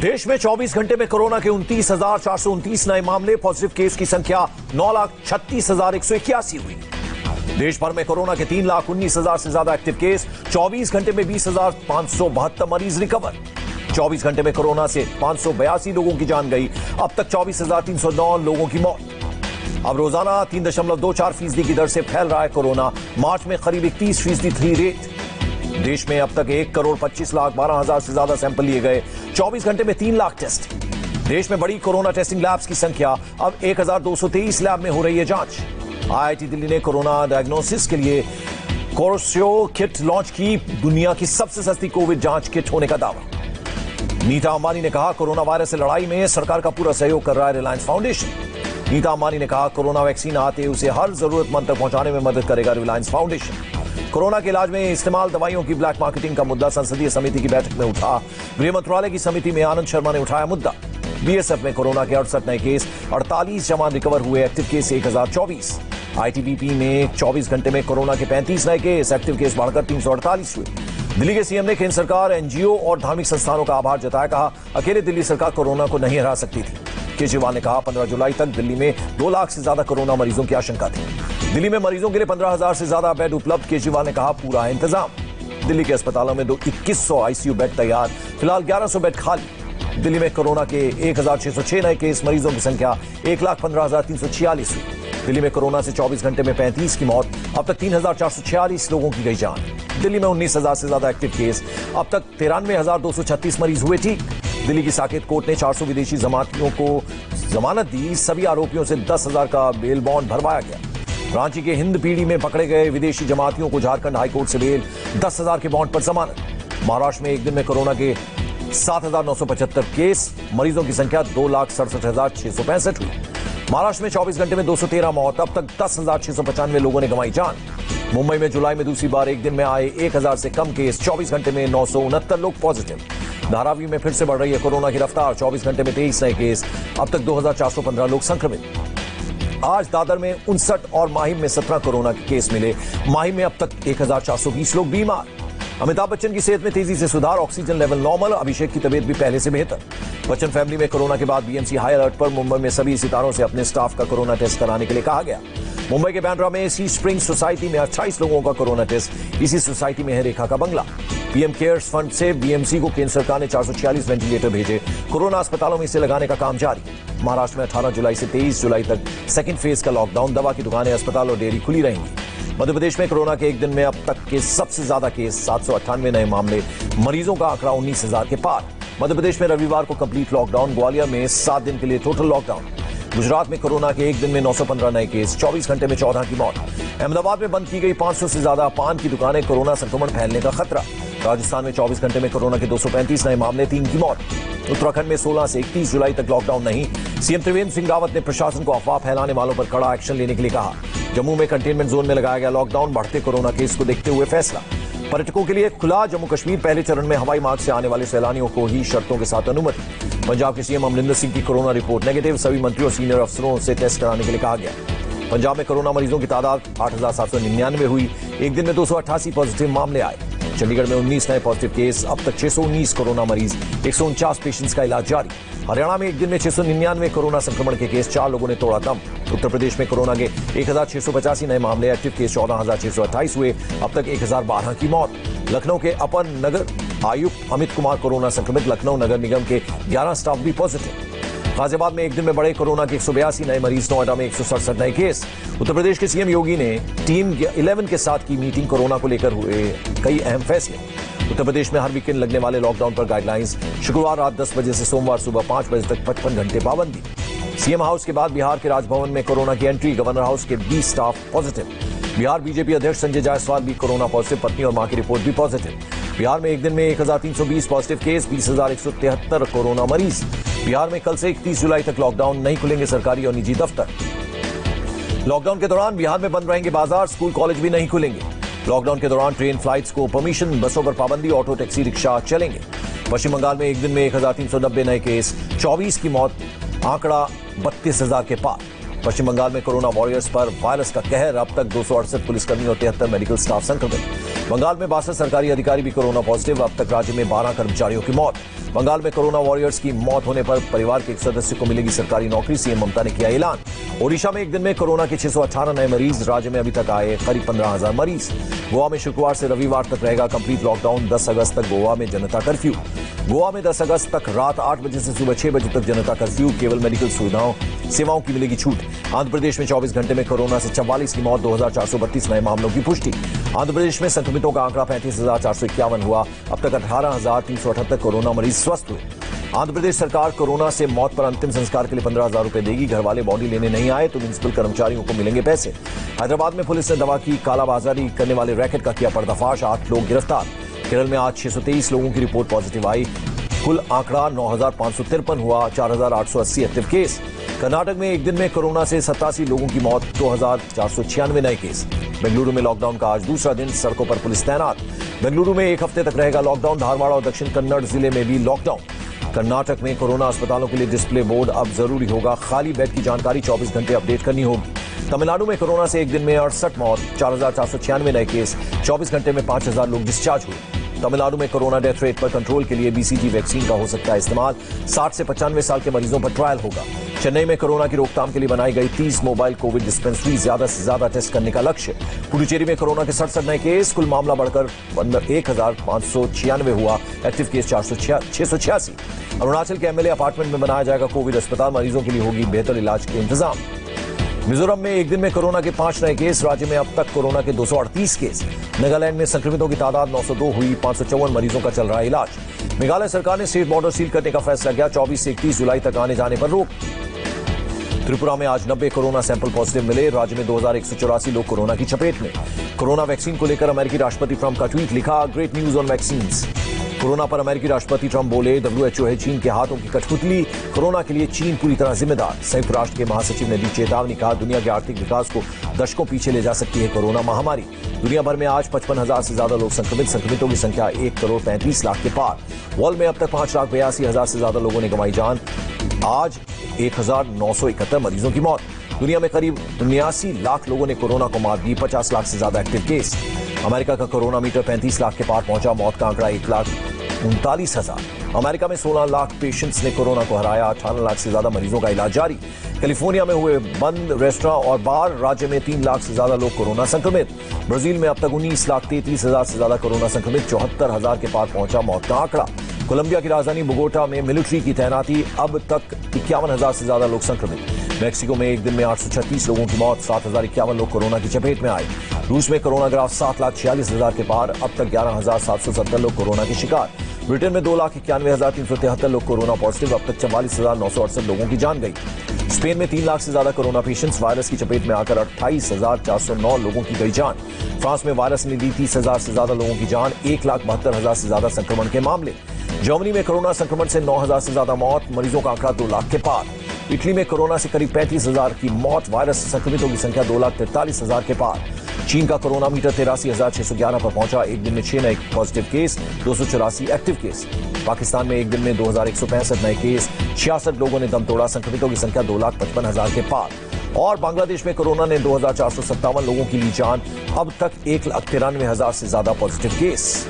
देश में 24 घंटे में कोरोना के 29,429 नए मामले, पॉजिटिव केस की संख्या 9,36,181 हुई। देश भर में कोरोना के 3,19,000 से ज्यादा एक्टिव केस, 24 घंटे में 20,572 मरीज रिकवर। 24 घंटे में कोरोना से 582 लोगों की जान गई। अब तक 24,309 लोगों की मौत। अब रोजाना 3.24% की दर से फैल रहा है कोरोना। मार्च में करीब 31% थी रेट। देश में अब तक 1,25,12,000 से ज्यादा सैंपल लिए गए। 24 घंटे में 3 लाख टेस्ट। देश में बड़ी कोरोना टेस्टिंग लैब्स की संख्या, अब 1,223 लैब में हो रही है जांच। आईआईटी दिल्ली ने कोरोना डायग्नोसिस के लिए कोरोसियो किट लॉन्च की। दुनिया की सबसे सस्ती कोविड जांच किट होने का दावा। नीता अंबानी ने कहा, कोरोना वायरस से लड़ाई में सरकार का पूरा सहयोग कर रहा है रिलायंस फाउंडेशन। नीता अंबानी ने कहा, कोरोना वैक्सीन आते उसे हर जरूरतमंद तक पहुंचाने में मदद करेगा रिलायंस फाउंडेशन। कोरोना के इलाज में इस्तेमाल दवाइयों की ब्लैक मार्केटिंग का मुद्दा संसदीय समिति की बैठक में उठा। गृह मंत्रालय की समिति में आनंद शर्मा ने उठाया मुद्दा। बीएसएफ में कोरोना के 68 नए केस, 48 जवान रिकवर हुए। Active case 1,024। आईटीबीपी में 24 घंटे में कोरोना के 35 नए केस, एक्टिव केस बढ़कर 348 हुए। दिल्ली के सीएम ने केंद्र सरकार, एनजीओ और धार्मिक संस्थानों का आभार जताया। कहा, अकेले दिल्ली सरकार कोरोना को नहीं हरा सकती थी। केजरीवाल ने कहा, 15 जुलाई तक दिल्ली में 2 लाख से ज्यादा कोरोना मरीजों की आशंका थी। दिल्ली में मरीजों के लिए 15,000 से ज्यादा बेड उपलब्ध। केजरीवाल ने कहा, पूरा है इंतजाम। दिल्ली के अस्पतालों में 2100 आईसीयू बेड तैयार, फिलहाल 1100 बेड खाली। दिल्ली में कोरोना के 1,606 नए केस, मरीजों की संख्या 1,15,346 हुई। दिल्ली में कोरोना से 24 घंटे में 35 की मौत, अब तक 3,446 लोगों की गई जान। दिल्ली में 19,000 से ज्यादा एक्टिव केस, अब तक 93,236 मरीज हुए ठीक। दिल्ली की साकेत कोर्ट ने 400 विदेशी जमातियों को जमानत दी। सभी आरोपियों से 10,000 का बेल बॉन्ड भरवाया गया। रांची के हिंद पीढ़ी में पकड़े गए विदेशी जमातियों को झारखंड हाईकोर्ट से बेल, 10,000 के बॉन्ड पर जमानत। महाराष्ट्र में एक दिन में कोरोना के 7,975 केस, मरीजों की संख्या 2,67,665 हुई। महाराष्ट्र में 24 घंटे में 213 मौत, अब तक 10,695 लोगों ने गंवाई जान। मुंबई में जुलाई में दूसरी बार एक दिन में आए 1,000 से कम केस, 24 घंटे में 969 लोग पॉजिटिव। धारावी में फिर से बढ़ रही है कोरोना की रफ्तार, 24 घंटे में 23 नए केस, अब तक 2,415 लोग संक्रमित। आज दादर में 59 और माहिम में 17 कोरोना के केस मिले। माहिम में अब तक 1,420 लोग बीमार। अमिताभ बच्चन की सेहत में तेजी से सुधार, ऑक्सीजन लेवल नॉर्मल। अभिषेक की तबीयत भी पहले से बेहतर। बच्चन फैमिली में कोरोना के बाद बीएमसी हाई अलर्ट पर। मुंबई में सभी सितारों से अपने स्टाफ का कोरोना टेस्ट कराने के लिए कहा गया। मुंबई के बांद्रा में सी स्प्रिंग सोसाइटी में 28 लोगों का कोरोना टेस्ट। इसी सोसाइटी में है रेखा का बंगला। पीएम केयर्स फंड से बीएमसी को केंद्र सरकार ने 446 वेंटिलेटर भेजे। कोरोना अस्पतालों में इसे लगाने का काम जारी। महाराष्ट्र में 18 जुलाई से 23 जुलाई तक सेकंड फेज का लॉकडाउन। दवा की दुकानें, अस्पताल और डेयरी खुली रहेंगी। मध्य प्रदेश में कोरोना के एक दिन में अब तक के सबसे ज्यादा केस, 798 नए मामले, मरीजों का आंकड़ा 19,000 के पार। मध्य प्रदेश में रविवार को कंप्लीट लॉकडाउन। ग्वालियर में 7 दिन के लिए टोटल लॉकडाउन। गुजरात में कोरोना के एक दिन में 915 नए केस, 24 घंटे में 14 की मौत। अहमदाबाद में बंद की गई 500 से ज्यादा पान की दुकानें, कोरोना संक्रमण फैलने का खतरा। राजस्थान में 24 घंटे में कोरोना के 235 नए मामले, 3 की मौत। उत्तराखंड में 16 से 31 जुलाई तक लॉकडाउन नहीं। सीएम त्रिवेंद्र सिंह रावत ने प्रशासन को अफवाह फैलाने वालों पर कड़ा एक्शन लेने के लिए कहा। जम्मू में कंटेनमेंट जोन में लगाया गया लॉकडाउन, बढ़ते कोरोना केस को देखते हुए फैसला। पर्यटकों के लिए खुला जम्मू कश्मीर, पहले चरण में हवाई मार्ग से आने वाले सैलानियों को ही शर्तों के साथ अनुमति। पंजाब के सीएम अमरिंदर सिंह की कोरोना रिपोर्ट नेगेटिव, सभी मंत्रियों और सीनियर अफसरों से टेस्ट कराने के लिए कहा गया। पंजाब में कोरोना मरीजों की तादाद 8,799 हुई। एक दिन में 288 पॉजिटिव मामले आए। चंडीगढ़ में 19 नए पॉजिटिव केस, अब तक 619 कोरोना मरीज, 149 पेशेंट्स का इलाज जारी। हरियाणा में एक दिन में 699 कोरोना संक्रमण के केस, 4 लोगों ने तोड़ा दम। उत्तर प्रदेश में कोरोना के 1,685 नए मामले, एक्टिव केस 14,628 हुए, अब तक 1,012 की मौत। लखनऊ के अपर नगर आयुक्त अमित कुमार कोरोना संक्रमित, लखनऊ नगर निगम के 11 स्टाफ भी पॉजिटिव। गाजियाबाद में एक दिन में बढ़े कोरोना के 182 नए मरीज, नोएडा में 167 नए केस। उत्तर प्रदेश के सीएम योगी ने टीम 11 के साथ की मीटिंग, कोरोना को लेकर हुए कई अहम फैसले। उत्तर प्रदेश में हर वीकेंड लगने वाले लॉकडाउन पर गाइडलाइंस। शुक्रवार रात 10 बजे से सोमवार सुबह 5 बजे तक 55 घंटे पाबंदी। सीएम हाउस के बाद बिहार के राजभवन में कोरोना की एंट्री, गवर्नर हाउस के 20 स्टाफ पॉजिटिव। बिहार बीजेपी अध्यक्ष संजय जायसवाल भी कोरोना पॉजिटिव, पत्नी और मां की रिपोर्ट भी पॉजिटिव। बिहार में एक दिन में 1,320 पॉजिटिव केस, 20,173 कोरोना मरीज। बिहार में कल से 31 जुलाई तक लॉकडाउन, नहीं खुलेंगे सरकारी और निजी दफ्तर। लॉकडाउन के दौरान बिहार में बंद रहेंगे बाजार, स्कूल कॉलेज भी नहीं खुलेंगे। लॉकडाउन के दौरान ट्रेन फ्लाइट्स को परमिशन, बसों पर पाबंदी, ऑटो टैक्सी रिक्शा चलेंगे। पश्चिम बंगाल में एक दिन में 1,390 नए केस, 24 की मौत, आंकड़ा 32,000 के पार। पश्चिम बंगाल में कोरोना वॉरियर्स पर वायरस का कहर, अब तक 268 पुलिसकर्मी और 73 मेडिकल स्टाफ संक्रमित। बंगाल में 62 सरकारी अधिकारी भी कोरोना पॉजिटिव। अब तक राज्य में 12 कर्मचारियों की मौत। बंगाल में कोरोना वॉरियर्स की मौत होने पर परिवार के एक सदस्य को मिलेगी सरकारी नौकरी। सीएम ममता ने किया ऐलान। ओडिशा में एक दिन में कोरोना के 618 नए मरीज। राज्य में अभी तक आए करीब 15,000 मरीज। गोवा में शुक्रवार से रविवार तक रहेगा कंप्लीट लॉकडाउन। 10 अगस्त तक गोवा में जनता कर्फ्यू। गोवा में 10 अगस्त तक रात 8 बजे से सुबह 6 बजे तक जनता कर्फ्यू। केवल मेडिकल सेवाओं की मिलेगी छूट। आंध्र प्रदेश में 24 घंटे में कोरोना से 44 की मौत। 2,432 नए मामलों की पुष्टि। आंध्र प्रदेश में संक्रमितों का आंकड़ा 35,451 हुआ। अब तक 18,378 कोरोना मरीज स्वस्थ हुए। आंध्र प्रदेश सरकार कोरोना से मौत पर अंतिम संस्कार के लिए 15,000 रुपए देगी। घर वाले बॉडी लेने नहीं आए तो म्युनिसिपल कर्मचारियों को मिलेंगे पैसे। हैदराबाद में पुलिस ने दवा की कालाबाजारी करने वाले रैकेट का किया पर्दाफाश। 8 लोग गिरफ्तार। केरल में आज 623 लोगों की रिपोर्ट पॉजिटिव आई। कुल आंकड़ा 9,553 हुआ। 4,880 एक्टिव केस। कर्नाटक में एक दिन में कोरोना से 87 लोगों की मौत। 2,496 नए केस। बेंगलुरु में लॉकडाउन का आज दूसरा दिन। सड़कों पर पुलिस तैनात। बेंगलुरु में एक हफ्ते तक रहेगा लॉकडाउन। धारवाड़ और दक्षिण कन्नड़ जिले में भी लॉकडाउन। कर्नाटक में कोरोना अस्पतालों के लिए डिस्प्ले बोर्ड अब जरूरी होगा। खाली बेड की जानकारी 24 घंटे अपडेट करनी होगी। तमिलनाडु में कोरोना से एक दिन में 68 मौत। 4,496 नए केस। 24 घंटे में 5,000 लोग डिस्चार्ज हुए। तमिलनाडु में कोरोना डेथ रेट पर कंट्रोल के लिए बीसीजी वैक्सीन का हो सकता है इस्तेमाल। 60 से 95 साल के मरीजों पर ट्रायल होगा। चेन्नई में कोरोना की रोकथाम के लिए बनाई गई 30 मोबाइल कोविड डिस्पेंसरी। ज्यादा से ज्यादा टेस्ट करने का लक्ष्य। पुडुचेरी में कोरोना के 67 नए केस। कुल मामला बढ़कर 1,596 हुआ। Active case 686। अरुणाचल के एमएलए अपार्टमेंट में बनाया जाएगा कोविड अस्पताल। मरीजों के लिए होगी बेहतर इलाज के इंतजाम। मिजोरम में एक दिन में कोरोना के 5 नए केस। राज्य में अब तक कोरोना के 238 केस। नागालैंड में संक्रमितों की तादाद 902 हुई। 554 मरीजों का चल रहा है इलाज। मेघालय सरकार ने स्टेट बॉर्डर सील करने का फैसला किया। 24 से 31 जुलाई तक आने जाने पर रोक। त्रिपुरा में आज 90 कोरोना सैंपल पॉजिटिव मिले। राज्य में 2,184 लोग कोरोना की चपेट में। कोरोना वैक्सीन को लेकर अमेरिकी राष्ट्रपति ट्रंप का ट्वीट लिखा, great news on vaccines. Corona पर अमेरिकी राष्ट्रपति ट्रंप बोले, डब्ल्यूएचओ है चीन के हाथों की कठपुतली। कोरोना के लिए चीन पूरी तरह जिम्मेदार। संयुक्त राष्ट्र के महासचिव ने दी चेतावनी। कहा, दुनिया के आर्थिक विकास को दशकों पीछे ले जा सकती है कोरोना महामारी। दुनिया भर में आज 55,000 से ज्यादा लोग संक्रमित। संक्रमितों की संख्या 1,35,00,000 के पार। वर्ल्ड में अब तक 5,82,000 से ज्यादा लोगों ने गंवाई जान। आज 1,971 मरीजों की मौत। दुनिया में करीब 79 लाख लोगों ने कोरोना को मात दी। 50 लाख से ज्यादा एक्टिव केस। अमेरिका का कोरोना मीटर 35 लाख के पार पहुंचा। मौत का आंकड़ा 1,39,000। अमेरिका में 16 लाख पेशेंट्स ने कोरोना को हराया। 18 लाख से ज्यादा मरीजों का इलाज जारी। कैलिफोर्निया में हुए बंद रेस्टोरेंट और बार। राज्य में 3 लाख से ज्यादा लोग कोरोना संक्रमित। ब्राजील में अब तक 19,33,000 से ज्यादा कोरोना संक्रमित। 74,000 के पार पहुंचा मौत का आंकड़ा। कोलंबिया की राजधानी बोगोटा में मिलिट्री की तैनाती। अब तक 51,000 से ज्यादा लोग संक्रमित। मैक्सिको में एक दिन में 836 लोगों की मौत। 7,051 लोग कोरोना की चपेट में आए। रूस में कोरोना ग्राफ 7,46,000 के पार। अब तक 11,770 लोग कोरोना के शिकार। ब्रिटेन में 2,91,373 लोग कोरोना पॉजिटिव। अब तक 44,968 लोगों की जान गई। स्पेन में 3 लाख से ज्यादा कोरोना पेशेंट्स। वायरस की चपेट में आकर 28,409 लोगों की गई जान। फ्रांस में वायरस ने दी 30,000 से ज्यादा लोगों की जान। 1,72,000 से ज्यादा संक्रमण के मामले। जर्मनी में कोरोना संक्रमण से 9,000 से ज्यादा मौत। मरीजों का आंकड़ा 2 लाख के पार। इटली में कोरोना से करीब 35,000 की मौत। वायरस से संक्रमितों की संख्या 2,43,000 के पार। चीन का कोरोना मीटर 83,611 पर पहुंचा। एक दिन में 6 नए positive case. 284 active case. Pakistan में एक दिन में 2,165 नए केस। 66 लोगों ने दम तोड़ा। संक्रमितों की संख्या 2,55,000 के पार। और बांग्लादेश में कोरोना ने 2,457 लोगों की ली जान। अब तक 1,93,000 से ज्यादा पॉजिटिव केस।